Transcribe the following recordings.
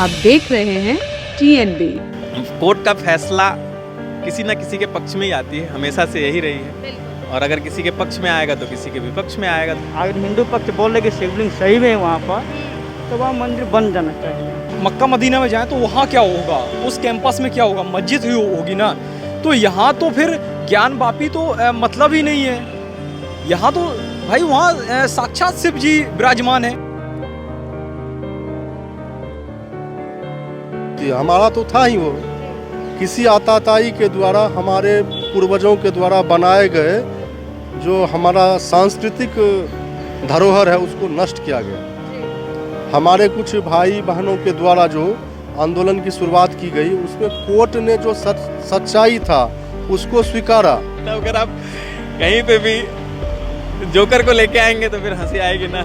आप देख रहे हैं TNB। कोर्ट का फैसला किसी न किसी के पक्ष में ही आती है, हमेशा से यही रही है। और अगर किसी के पक्ष में आएगा तो किसी के विपक्ष में आएगा। अगर हिंदू पक्ष बोल रहे कि शिवलिंग सही में है वहाँ पर, तो वहाँ मंदिर बन जाना चाहिए। मक्का मदीना में जाएं तो वहाँ क्या होगा, उस कैंपस में क्या होगा, मस्जिद ही होगी ना। तो यहाँ तो फिर ज्ञान वापी तो मतलब ही नहीं है। यहाँ तो भाई वहाँ साक्षात शिव जी विराजमान है। हमारा तो था ही वो, किसी आताताई के द्वारा, हमारे पूर्वजों के द्वारा बनाए गए जो हमारा सांस्कृतिक धरोहर है उसको नष्ट किया गया। हमारे कुछ भाई बहनों के द्वारा जो आंदोलन की शुरुआत की गई, उसमें कोर्ट ने जो सच्चाई था उसको स्वीकारा। अगर आप कहीं पे भी जोकर को लेके आएंगे तो फिर हंसी आएगी ना।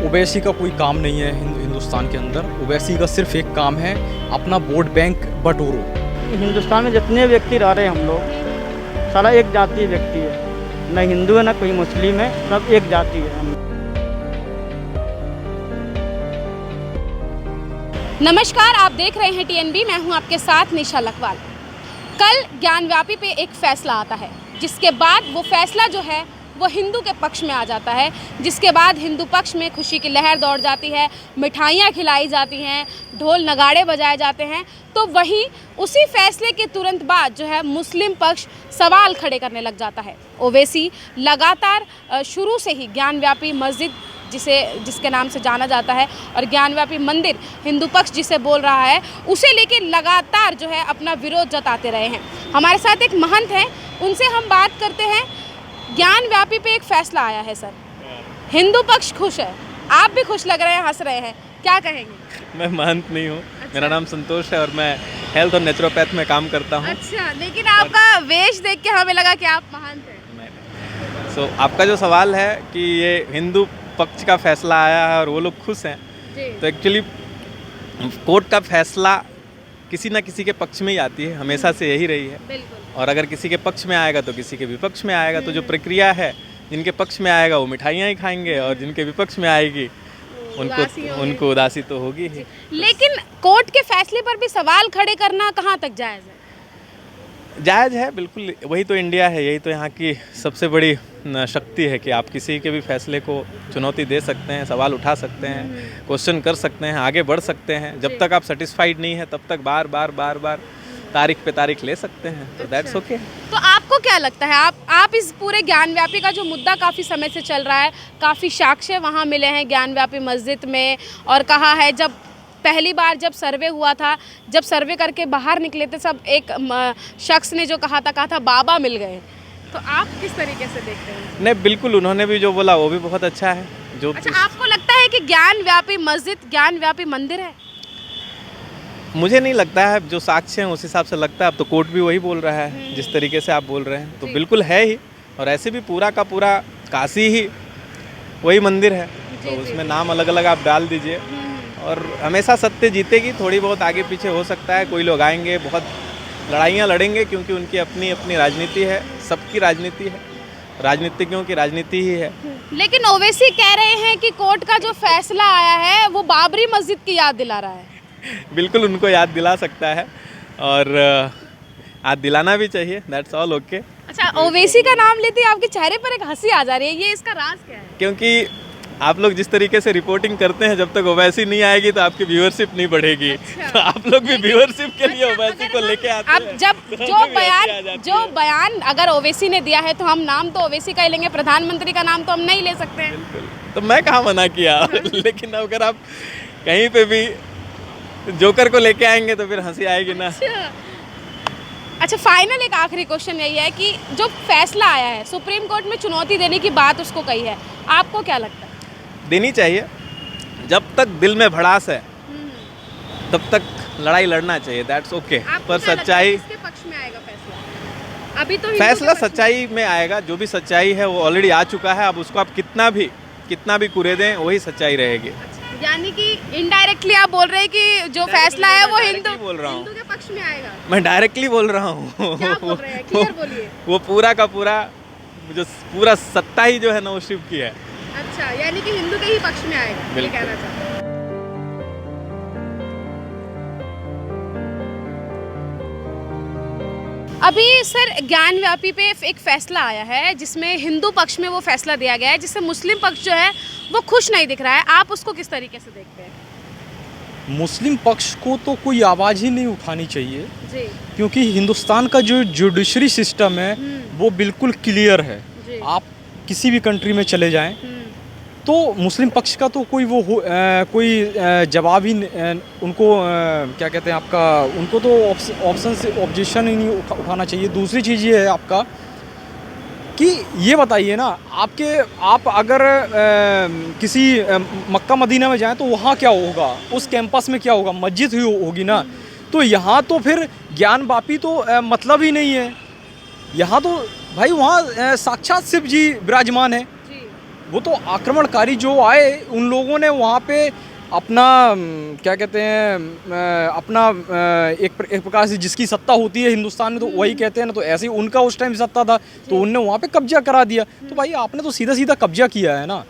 ओवैसी का कोई काम नहीं है हिंदुस्तान के अंदर। ओवैसी का सिर्फ एक काम है, अपना वोट बैंक बटोरो। हिंदुस्तान में जितने व्यक्ति रह रहे हैं हम लोग, सारा एक जातीय व्यक्ति है, न हिंदू है न कोई मुस्लिम है, सब एक जाति है। नमस्कार, आप देख रहे हैं TNB। मैं हूं आपके साथ निशा लखवाल। कल ज्ञानव्यापी पे एक फैसला आता है, जिसके बाद वो फैसला जो है वो हिंदू के पक्ष में आ जाता है, जिसके बाद हिंदू पक्ष में खुशी की लहर दौड़ जाती है, मिठाइयाँ खिलाई जाती हैं, ढोल नगाड़े बजाए जाते हैं। तो वहीं उसी फैसले के तुरंत बाद जो है मुस्लिम पक्ष सवाल खड़े करने लग जाता है। ओवैसी लगातार शुरू से ही ज्ञानव्यापी मस्जिद जिसके नाम से जाना जाता है और ज्ञानव्यापी मंदिर हिंदू पक्ष जिसे बोल रहा है, उसे लेकर लगातार जो है अपना विरोध जताते रहे हैं। हमारे साथ एक महंत हैं, उनसे हम बात करते हैं। ज्ञानव्यापी पे एक फैसला आया है सर, हिंदू पक्ष खुश है, आप भी खुश लग रहे हैं, हंस रहे हैं, क्या कहेंगे? मैं महंत नहीं हूँ। अच्छा। मेरा नाम संतोष है और मैं हेल्थ और नेचुरोपैथ में काम करता हूँ। अच्छा, लेकिन आपका वेश देख के हमें लगा कि आप महंत हैं। सो आपका जो सवाल है कि ये हिंदू पक्ष का फैसला आया है और वो लोग खुश हैं, तो एक्चुअली कोर्ट का फैसला किसी न किसी के पक्ष में ही आती है, हमेशा से यही रही है। और अगर किसी के पक्ष में आएगा तो किसी के विपक्ष में आएगा। तो जो प्रक्रिया है, जिनके पक्ष में आएगा वो मिठाइयाँ ही खाएंगे और जिनके विपक्ष में आएगी उनको उदासी तो होगी ही। लेकिन कोर्ट के फैसले पर भी सवाल खड़े करना कहाँ तक जायज़ है? जायज़ है, बिल्कुल। वही तो इंडिया है, यही तो यहाँ की सबसे बड़ी शक्ति है कि आप किसी के भी फैसले को चुनौती दे सकते हैं, सवाल उठा सकते हैं, क्वेश्चन कर सकते हैं, आगे बढ़ सकते हैं। जब तक आप सेटिस्फाइड नहीं है तब तक बार बार तारीख पे तारीख ले सकते हैं। तो दैट्स ओके। तो आपको क्या लगता है, आप इस पूरे ज्ञानव्यापी का जो मुद्दा काफ़ी समय से चल रहा है, काफ़ी साक्ष्य वहाँ मिले हैं ज्ञानव्यापी मस्जिद में, और कहा है जब पहली बार जब सर्वे हुआ था, जब सर्वे करके बाहर निकले थे सब, एक शख्स ने जो कहा था बाबा मिल गए। तो आप किस तरीके से देखते हैं? नहीं, बिल्कुल, उन्होंने भी जो बोला वो भी बहुत अच्छा है। जो अच्छा, आपको लगता है कि ज्ञानव्यापी मस्जिद ज्ञानव्यापी मंदिर है? मुझे नहीं लगता है, जो साक्ष्य हैं उस हिसाब से लगता है। अब तो कोर्ट भी वही बोल रहा है जिस तरीके से आप बोल रहे हैं, तो बिल्कुल है ही। और ऐसे भी पूरा का पूरा काशी ही वही मंदिर है, तो उसमें नाम अलग अलग आप डाल दीजिए और हमेशा सत्य जीतेगी। थोड़ी बहुत आगे पीछे हो सकता है, कोई लोग आएंगे, बहुत लड़ाइयाँ लड़ेंगे, क्योंकि उनकी अपनी अपनी राजनीति है, सबकी राजनीति है, राजनीतिज्ञों की राजनीति ही है। लेकिन ओवैसी कह रहे हैं कि कोर्ट का जो फैसला आया है वो बाबरी मस्जिद की याद दिला रहा है। बिल्कुल उनको याद दिला सकता है और याद दिलाना भी चाहिए, दैट्स ऑल ओके। अच्छा, ओवैसी का नाम लेते ही आपके चेहरे पर एक हंसी आ जा रही है, ये इसका राज क्या है? क्योंकि आप लोग जिस तरीके से रिपोर्टिंग करते हैं, जब तक ओवैसी नहीं आएगी तो आपकी व्यूअरशिप नहीं बढ़ेगी। अच्छा। तो आप लोग भी व्यूअरशिप के लिए ओवैसी को लेके आते हैं। अब जब जो बयान अगर ओवैसी ने दिया है तो हम नाम तो ओवैसी का ही लेंगे, प्रधानमंत्री का नाम तो हम नहीं ले सकते हैं। बिल्कुल, तो मैं कहाँ मना किया। लेकिन अगर आप कहीं पे भी जोकर को लेके आएंगे तो फिर हंसी आएगी ना। अच्छा, फाइनल एक आखिरी क्वेश्चन यही है कि जो फैसला आया है, सुप्रीम कोर्ट में चुनौती देने की बात उसको कही है, आपको क्या लगता है? देनी चाहिए। जब तक दिल में भड़ास है तब तक लड़ाई लड़ना चाहिए, दैट्स ओके। पर सच्चाई किसके पक्ष में आएगा फैसला? अभी तो फैसला सच्चाई में आएगा। जो भी सच्चाई है वो ऑलरेडी आ चुका है। अब उसको आप कितना भी कुरेदें, वही सच्चाई रहेगी। यानी कि इनडायरेक्टली आप बोल रहे हैं कि जो फैसला है वो हिंदू के पक्ष में आएगा? मैं डायरेक्टली बोल रहा हूँ। क्या बोल रहे हैं? क्लियर बोलिए। वो पूरा का पूरा सत्ता ही जो है ना वो शिव की है। अच्छा, यानी कि हिंदू के ही पक्ष में आएगा, ये कहना चाहते हैं। अभी सर ज्ञानव्यापी पे एक फैसला आया है जिसमें हिंदू पक्ष में वो फैसला दिया गया है, जिससे मुस्लिम पक्ष जो है वो खुश नहीं दिख रहा है। आप उसको किस तरीके से देखते हैं? मुस्लिम पक्ष को तो कोई आवाज़ ही नहीं उठानी चाहिए, जी क्योंकि हिंदुस्तान का जो जुडिशरी सिस्टम है वो बिल्कुल क्लियर है। जी। आप किसी भी कंट्री में चले जाएं तो मुस्लिम पक्ष का तो कोई कोई जवाब ही उनको क्या कहते हैं आपका, उनको तो ऑप्शन से ऑब्जेक्शन ही नहीं उठाना चाहिए। दूसरी चीज़ ये है आपका कि ये बताइए ना, आप अगर किसी मक्का मदीना में जाएं तो वहाँ क्या होगा, उस कैंपस में क्या होगा, मस्जिद ही होगी ना। तो यहाँ तो फिर ज्ञानवापी तो मतलब ही नहीं है। यहाँ तो भाई वहाँ साक्षात शिव जी विराजमान है। वो तो आक्रमणकारी जो आए उन लोगों ने वहाँ पे अपना क्या कहते हैं अपना एक प्रकार से जिसकी सत्ता होती है हिंदुस्तान में तो वही कहते हैं ना, तो ऐसे ही उनका उस टाइम सत्ता था तो उनने वहाँ पे कब्जा करा दिया। तो भाई आपने तो सीधा सीधा कब्जा किया है ना,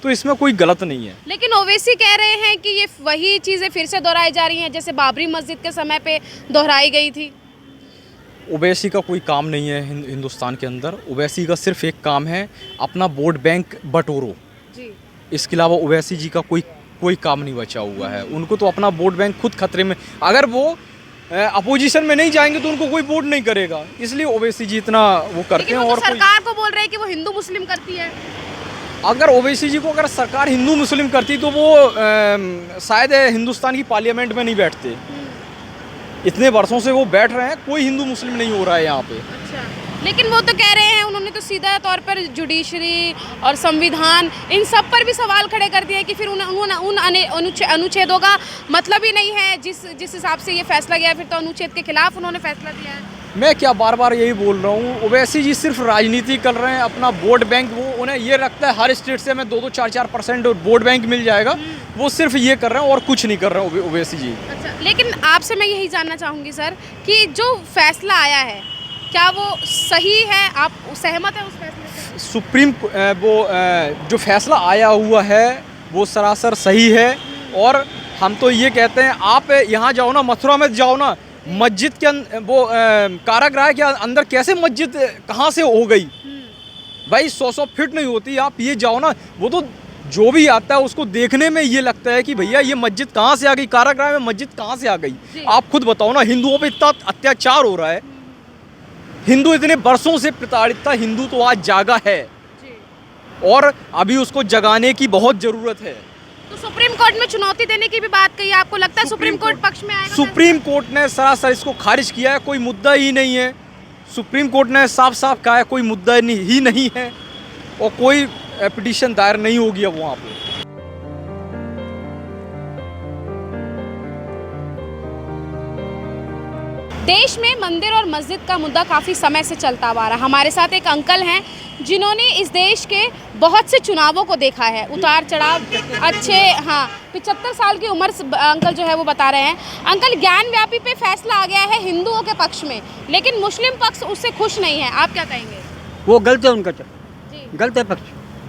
तो इसमें कोई गलत नहीं है। लेकिन ओवैसी कह रहे हैं कि ये वही चीज़ें फिर से दोहराई जा रही हैं जैसे बाबरी मस्जिद के समय पे दोहराई गई थी। ओवैसी का कोई काम नहीं है हिंदुस्तान के अंदर। ओवैसी का सिर्फ एक काम है, अपना वोट बैंक बटोरो जी। इसके अलावा ओवैसी जी का कोई काम नहीं बचा हुआ है। उनको तो अपना वोट बैंक खुद खतरे में, अगर वो अपोजिशन में नहीं जाएंगे तो उनको कोई वोट नहीं करेगा, इसलिए ओवैसी जी इतना वो करते हैं। वो और तो सरकार को बोल रहे हैं कि वो हिंदू मुस्लिम करती है। अगर ओवैसी जी को अगर सरकार हिंदू मुस्लिम करती तो वो शायद हिंदुस्तान की पार्लियामेंट में नहीं बैठते। इतने वर्षों से वो बैठ रहे हैं, कोई हिंदू मुस्लिम नहीं हो रहा है यहाँ पे। अच्छा, लेकिन वो तो कह रहे हैं, उन्होंने तो सीधा तौर पर जुडिशरी और संविधान इन सब पर भी सवाल खड़े कर दिए कि फिर उन अनुच्छेदों का मतलब ही नहीं है जिस हिसाब से ये फैसला गया, फिर तो अनुच्छेद के खिलाफ उन्होंने फैसला दिया है। मैं क्या बार बार यही बोल रहा हूँ, ओवैसी जी सिर्फ राजनीति कर रहे हैं, अपना वोट बैंक वो उन्हें ये रखता है हर स्टेट से हमें 2-2, 4-4% वोट बैंक मिल जाएगा। वो सिर्फ ये कर रहे हैं और कुछ नहीं कर रहे हैं ओवैसी जी। अच्छा, लेकिन आपसे मैं यही जानना चाहूँगी सर कि जो फैसला आया है क्या वो सही है, आप सहमत हैं उस फैसले से? सुप्रीम जो फैसला आया हुआ है वो सरासर सही है। और हम तो ये कहते हैं, आप यहाँ जाओ ना, मथुरा में जाओ ना, मस्जिद के कारागृह के अंदर कैसे मस्जिद कहाँ से हो गई भाई? 100 फीट नहीं होती। आप ये जाओ ना, वो तो जो भी आता है उसको देखने में ये लगता है कि भैया ये मस्जिद कहाँ से आ गई, कारागृह में मस्जिद कहाँ से आ गई। आप खुद बताओ ना, हिंदुओं पे इतना अत्याचार हो रहा है, हिंदू इतने वर्षों से प्रताड़ित था, हिंदू तो आज जागा है और अभी उसको जगाने की बहुत ज़रूरत है। तो सुप्रीम कोर्ट में चुनौती देने की भी बात कही, आपको लगता है सुप्रीम कोर्ट पक्ष में आएगा? सुप्रीम कोर्ट ने सरासर इसको खारिज किया है, कोई मुद्दा ही नहीं है। सुप्रीम कोर्ट ने साफ साफ कहा है कोई मुद्दा ही नहीं है और कोई पिटीशन दायर नहीं होगी अब वहाँ पे। देश में मंदिर और मस्जिद का मुद्दा काफ़ी समय से चलता आ रहा है। हमारे साथ एक अंकल हैं जिन्होंने इस देश के बहुत से चुनावों को देखा है, उतार चढ़ाव अच्छे। हाँ, 75 साल की उम्र से अंकल जो है वो बता रहे हैं। अंकल, ज्ञानव्यापी पे फैसला आ गया है हिंदुओं के पक्ष में, लेकिन मुस्लिम पक्ष उससे खुश नहीं है, आप क्या कहेंगे? वो गलत है, उनका तो जी। गलत है पक्ष,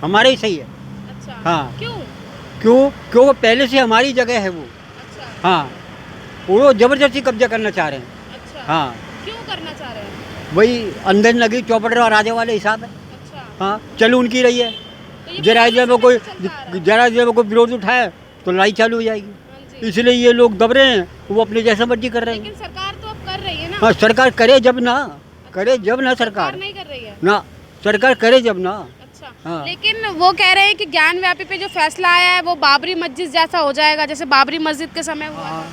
हमारे ही सही है। अच्छा, हाँ। क्यों? क्यों पहले से हमारी जगह है वो। अच्छा। हाँ, वो जबरदस्ती कब्जा करना चाह रहे हैं। अच्छा, हाँ, क्यों करना चाह रहे हैं? वही अंदर लगी चौपट और राजे वाले हिसाब है। अच्छा, हाँ, चलो उनकी रही है। तो ये जरा पहले में से कोई चलता आ रहा है। जरा में कोई विरोध उठाए तो लड़ाई चालू हो जाएगी। हाँ जी। इसलिए ये लोग दब रहे हैं, वो अपने जैसा मर्जी कर रहे हैं। लेकिन सरकार तो अब कर रही है ना। हाँ, सरकार करे जब ना, करे जब ना, सरकार नहीं कर रही है ना, सरकार करे जब ना। अच्छा, हाँ। लेकिन वो कह रहे हैं कि ज्ञानव्यापी पे जो फैसला आया है वो बाबरी मस्जिद जैसा हो जाएगा, जैसे बाबरी मस्जिद के समय हुआ था।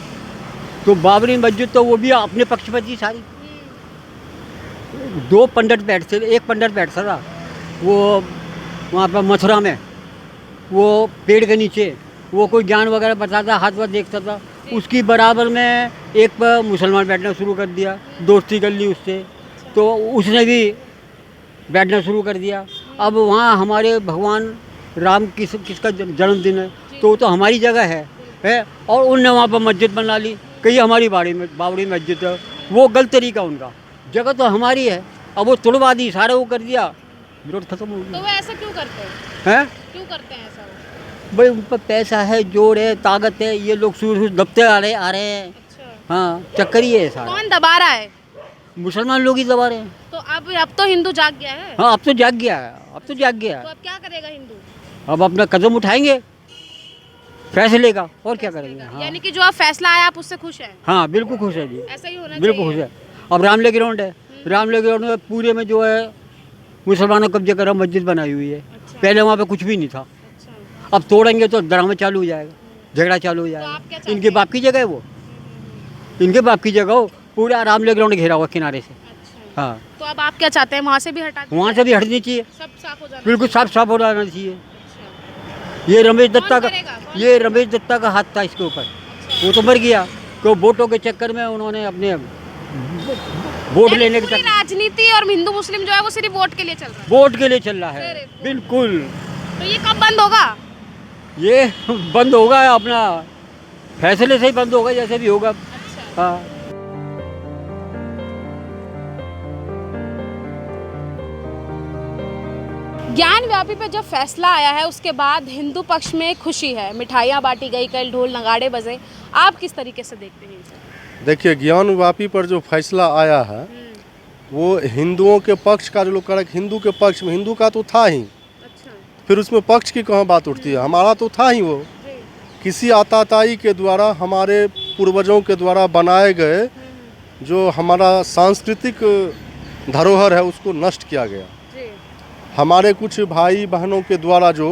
तो बाबरी मस्जिद तो वो भी अपने पक्ष पर थी सारी। 2 पंडित बैठते, एक पंडित बैठता था वो वहाँ पर मथुरा में, वो पेड़ के नीचे, वो कोई ज्ञान वगैरह बताता, हाथ वाथ देखता था। उसकी बराबर में एक पर मुसलमान बैठना शुरू कर दिया, दोस्ती कर ली उससे, तो उसने भी बैठना शुरू कर दिया। अब वहाँ हमारे भगवान राम किसका जन्मदिन है, तो वो तो हमारी जगह है और उनने वहाँ पर मस्जिद बना ली, कहीं हमारी बाबरी मस्जिद है। वो गलत तरीका उनका, जगह तो हमारी है, अब वो तोड़वा दी, सारा वो कर दिया, विरोध खत्म हो गया। तो वो ऐसा क्यों करते हैं? क्यों करते हैं ऐसा वो? भाई उन पर पैसा है, जोर है, ताकत है, ये लोग शुरू दबते आ रहे हैं। अच्छा, हाँ, चक्कर ही है सारा। कौन दबा रहा है? मुसलमान लोग ही दबा रहे हैं। तो अब तो हिंदू जाग गया है। हाँ, अब तो जाग गया है, अब तो जाग गया तो है। अब क्या करेगा हिंदू? अब अपना कदम उठाएंगे फैसले का, और क्या करेंगे। हाँ यानी कि जो अब फैसला आया आप उससे खुश हैं? हाँ, बिल्कुल खुश है जी, ऐसा ही होना बिल्कुल खुश चाहिए। है। अब रामले ग्राउंड है, रामले ग्राउंड में पूरे में जो है मुसलमानों कब्जे करा, मस्जिद बनाई हुई है। पहले वहाँ पे कुछ भी नहीं था। अच्छा। अब तोड़ेंगे तो ड्रामा चालू हो जाएगा, झगड़ा चालू हो आप क्या जाएगा। चाहते इनके बाप की जगह है वो, इनके बाप की जगह हो, पूरा रामले ग्राउंड घेरा हुआ किनारे से। अच्छा। हाँ, तो अब आप क्या चाहते हैं? वहाँ से भी हटा दीजिए? वहाँ से भी हटनी चाहिए, सब साफ हो जाना बिल्कुल साफ साफ हो जाना चाहिए। अच्छा। ये रमेश दत्ता का, करेगा? कौन ये रमेश दत्ता का हाथ था इसके ऊपर। वो तो मर गया, तो वोटों के चक्कर में उन्होंने अपने वोट यानी लेने के पूरी चक्कर, राजनीति और हिंदू मुस्लिम जो है वो सिर्फ वोट के लिए चल रहा है। वोट के लिए चल रहा है, अरे, बिल्कुल। तो ये कब बंद होगा? ये बंद होगा, अपना फैसले से ही बंद होगा, जैसे भी होगा। अच्छा। हाँ। ज्ञान व्यापी पे जब फैसला आया है उसके बाद हिंदू पक्ष में खुशी है, मिठाइयाँ बांटी गई, कल ढोल नगाड़े बजे। आप किस तरीके से देखते हैं इसे? देखिए, ज्ञान वापी पर जो फैसला आया है वो हिंदुओं के पक्ष का, जो लोग कह रहे हैं हिंदू के पक्ष में, हिंदू का तो था ही, अच्छा। फिर उसमें पक्ष की कहाँ बात उठती है? हमारा तो था ही वो। जी। किसी आताताई के द्वारा, हमारे पूर्वजों के द्वारा बनाए गए जो हमारा सांस्कृतिक धरोहर है उसको नष्ट किया गया। जी। हमारे कुछ भाई बहनों के द्वारा जो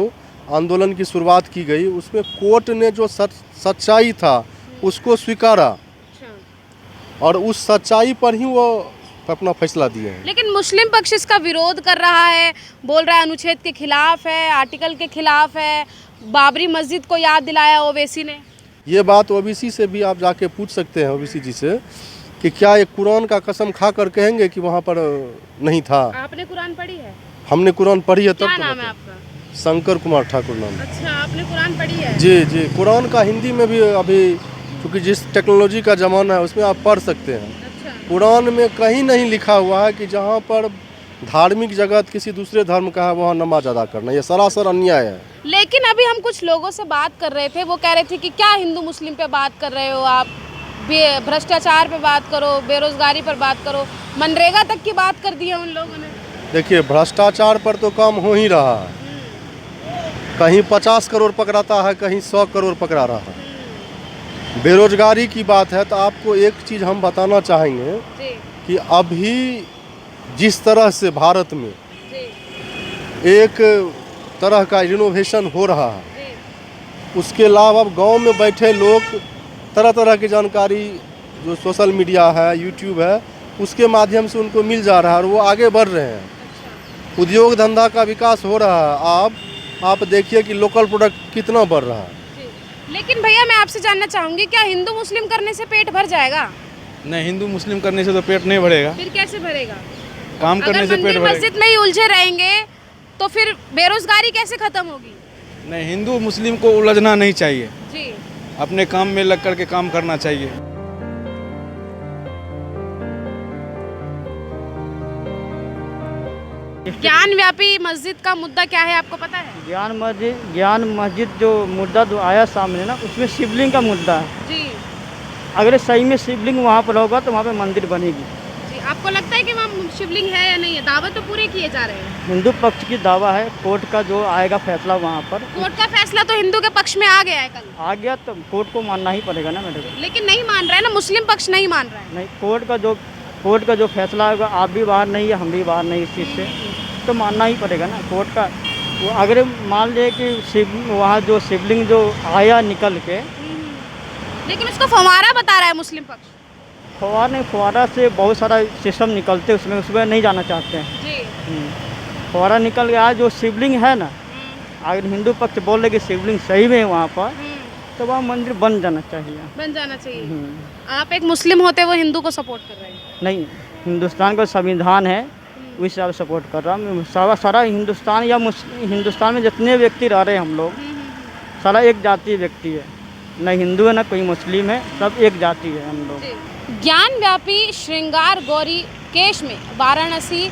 आंदोलन की शुरुआत की गई, उसमें कोर्ट ने जो सच्चाई था उसको स्वीकारा अच्छा। और उस सच्चाई पर ही वो अपना फैसला दिए हैं। लेकिन मुस्लिम पक्ष इसका विरोध कर रहा है, बोल रहा है अनुच्छेद के खिलाफ है, आर्टिकल के खिलाफ है। बाबरी मस्जिद को याद दिलाया ओवैसी ने। ये बात ओबीसी से भी आप जाके पूछ सकते हैं, ओबीसी जी से, कि क्या ये कुरान का कसम खा कर कहेंगे कि वहाँ पर नहीं था? आपने कुरान पढ़ी है? हमने कुरान पढ़ी है। तब क्या तो नाम है बताओ। आपका? शंकर कुमार ठाकुर नाम। अच्छा, आपने कुरान पढ़ी है? जी जी, कुरान का हिंदी में भी अभी, क्योंकि जिस टेक्नोलॉजी का ज़माना है उसमें आप पढ़ सकते हैं। अच्छा। कुरान में कहीं नहीं लिखा हुआ है कि जहाँ पर धार्मिक जगत किसी दूसरे धर्म का है वहाँ नमाज अदा करना, ये सरासर अन्याय है। लेकिन अभी हम कुछ लोगों से बात कर रहे थे, वो कह रहे थे कि क्या हिंदू मुस्लिम पे बात कर रहे हो आप, भ्रष्टाचार पे बात करो, बेरोजगारी पर बात करो, मनरेगा तक की बात कर दी है उन लोगों ने। देखिए, भ्रष्टाचार पर तो काम हो ही रहा है। कहीं 50 करोड़ पकड़ाता है, कहीं 100 करोड़ पकड़ा रहा है। बेरोजगारी की बात है तो आपको एक चीज़ हम बताना चाहेंगे जी। कि अभी जिस तरह से भारत में जी। एक तरह का रिनोवेशन हो रहा है, जी। उसके अलावा अब गांव में बैठे लोग तरह तरह की जानकारी जो सोशल मीडिया है, यूट्यूब है, उसके माध्यम से उनको मिल जा रहा है और वो आगे बढ़ रहे हैं। अच्छा। उद्योग धंधा का विकास हो रहा है। आप देखिए कि लोकल प्रोडक्ट कितना बढ़ रहा है। जी। लेकिन भैया मैं आपसे जानना चाहूँगी, क्या हिंदू मुस्लिम करने से पेट भर जाएगा? नहीं, हिंदू मुस्लिम करने से तो पेट नहीं भरेगा, फिर कैसे भरेगा? काम करने अगर से पेट मंदिर भरेगा। मस्जिद में ही उलझे रहेंगे तो फिर बेरोजगारी कैसे खत्म होगी? नहीं, हिंदू मुस्लिम को उलझना नहीं चाहिए, जी। अपने काम में लग करके काम करना चाहिए। ज्ञान व्यापी मस्जिद का मुद्दा क्या है आपको पता है? ज्ञान मस्जिद जो मुद्दा जो आया सामने ना, उसमें शिवलिंग का मुद्दा है। जी। अगर सही में शिवलिंग वहाँ पर होगा तो वहाँ पे मंदिर बनेगी। जी। आपको लगता है कि वहाँ शिवलिंग है या नहीं है? दावे तो पूरे किए जा रहे हैं। हिंदू पक्ष की दावा है, कोर्ट का जो आएगा फैसला वहाँ पर कोर्ट का फैसला तो हिंदू के पक्ष में आ गया है कल। आ गया तो कोर्ट को मानना ही पड़ेगा ना मैडम। लेकिन नहीं मान रहा है ना, मुस्लिम पक्ष नहीं मान रहा है। नहीं, कोर्ट का जो फैसला होगा, आप भी बाहर नहीं है, हम भी बाहर नहीं इस चीज़ से, तो मानना ही पड़ेगा ना कोर्ट का। वो अगर मान ले कि वहाँ जो शिवलिंग जो आया निकल के, लेकिन उसको फव्वारा बता रहा है मुस्लिम पक्ष। फव्वारा से बहुत सारा सिस्टम निकलते, उसमें नहीं जाना चाहते हैं। जी। फव्वारा निकल गया, जो शिवलिंग है ना, अगर हिंदू पक्ष बोल रहे कि शिवलिंग सही में है वहाँ पर, तो वहाँ मंदिर बन जाना चाहिए। बन जाना चाहिए। आप एक मुस्लिम होते हुए हिंदू को सपोर्ट कर रहे हैं? नहीं, हिंदुस्तान का संविधान है, उस हिसाब से सपोर्ट कर रहा हूँ। सारा हिंदुस्तान या हिंदुस्तान में जितने व्यक्ति रह रहे हैं हम लोग, सारा एक जातीय व्यक्ति है, न हिंदू है न कोई मुस्लिम है, सब एक जाति है हम लोग। ज्ञान व्यापी श्रृंगार गौरी केस में वाराणसी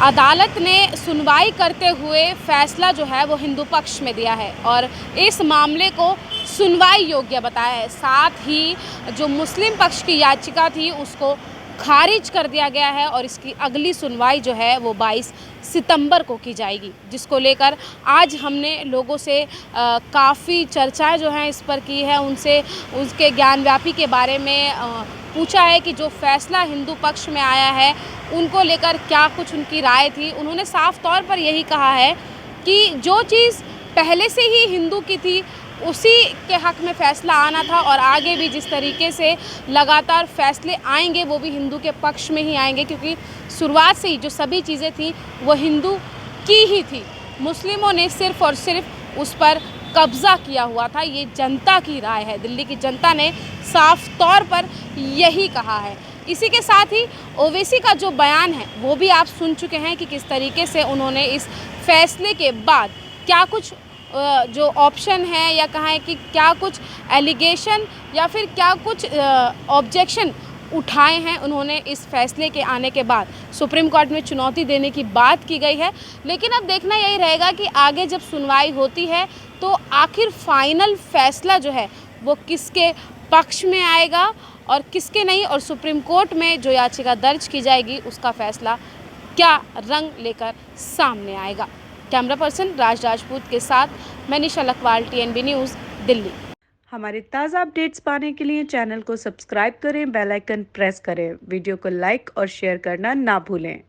अदालत ने सुनवाई करते हुए फैसला जो है वो हिंदू पक्ष में दिया है और इस मामले को सुनवाई योग्य बताया है। साथ ही जो मुस्लिम पक्ष की याचिका थी उसको खारिज कर दिया गया है और इसकी अगली सुनवाई जो है वो 22 सितंबर को की जाएगी, जिसको लेकर आज हमने लोगों से काफ़ी चर्चाएं जो हैं इस पर की है, उनसे उसके ज्ञानव्यापी के बारे में पूछा है कि जो फैसला हिंदू पक्ष में आया है उनको लेकर क्या कुछ उनकी राय थी। उन्होंने साफ तौर पर यही कहा है कि जो चीज़ पहले से ही हिंदू की थी उसी के हक में फ़ैसला आना था और आगे भी जिस तरीके से लगातार फैसले आएंगे वो भी हिंदू के पक्ष में ही आएंगे, क्योंकि शुरुआत से ही जो सभी चीज़ें थी वो हिंदू की ही थी। मुस्लिमों ने सिर्फ़ और सिर्फ उस पर कब्ज़ा किया हुआ था। ये जनता की राय है, दिल्ली की जनता ने साफ तौर पर यही कहा है। इसी के साथ ही ओवैसी का जो बयान है वो भी आप सुन चुके हैं कि किस तरीके से उन्होंने इस फैसले के बाद क्या कुछ जो ऑप्शन है या कहा है कि क्या कुछ एलिगेशन या फिर क्या कुछ ऑब्जेक्शन उठाए हैं उन्होंने इस फैसले के आने के बाद। सुप्रीम कोर्ट में चुनौती देने की बात की गई है, लेकिन अब देखना यही रहेगा कि आगे जब सुनवाई होती है तो आखिर फाइनल फैसला जो है वो किसके पक्ष में आएगा और किसके नहीं, और सुप्रीम कोर्ट में जो याचिका दर्ज की जाएगी उसका फैसला क्या रंग लेकर सामने आएगा। कैमरा पर्सन राज राजपूत के साथ मैं निशा लखवाल, TNB न्यूज़, दिल्ली। हमारे ताज़ा अपडेट्स पाने के लिए चैनल को सब्सक्राइब करें, बेल आइकन प्रेस करें, वीडियो को लाइक और शेयर करना ना भूलें।